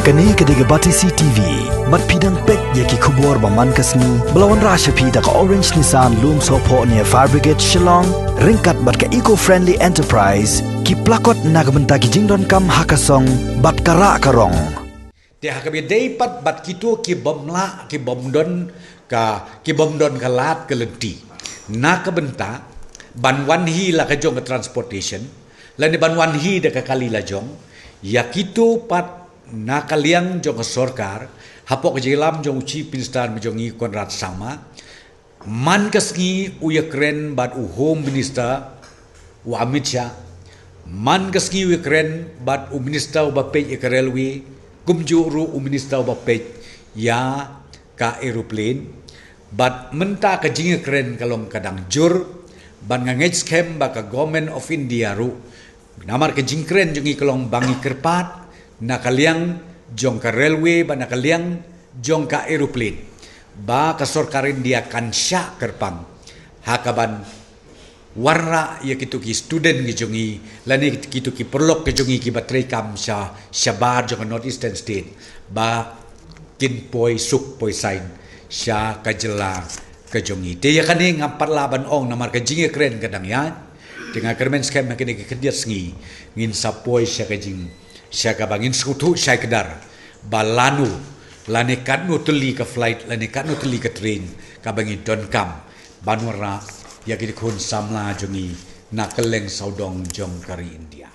Kani kediga Batisi TV, mat pidang pek yaki kubur baman kasni, belawan rasha pida ka Orange Nissan Loom Sopo near Fire Brigade Shillong, ringkat bat ka eco-friendly enterprise, ki plakot nagbenta ki jingdon kam hakasong, bat kara karong. Dia kami dapat bat kitu ki bomla ki bomdon kalat kelenti. Nak benta banwan hi la ka jong transportation, lani banwan hi de ka kali la jong, ya kitu pat nakaliang jong sorkar hapok jelam jong chief minister jongi Konrad Sangma man kasngi uyakren bat home minister u Amit Shah man kasngi uyakren bat minister ba pej railway kumjuru minister ba pej ya ka aeroplane bat menta ka jingkren kalong kadang jur ban ngangej scam ba ka government of India ru namar ka jingkren jongi kalong bangi kerpat nakaliang jong ka railway ba nakaliang jong ka aeroplane ba kasorkarin dia kansya kerpang hakaban warna ya kitu ki student ki jongi lani kitu ki perlok ki jongi ki batray kam sa shabar jong North Eastern state ba kin poi suk poi sign sya kajela ka jongi te ya kani ngapat laban ong namar ka jinge kren kadang ya dengan kermen scam makini ki kedia sngi ngin sapoi sya ka jing siya bangin sutu siya kedar balanu lani kanu teli ke flight lani kanu teli ke train kabangin don kam banwara ya kini kun samla jongi nakeleng saudong jong kari India.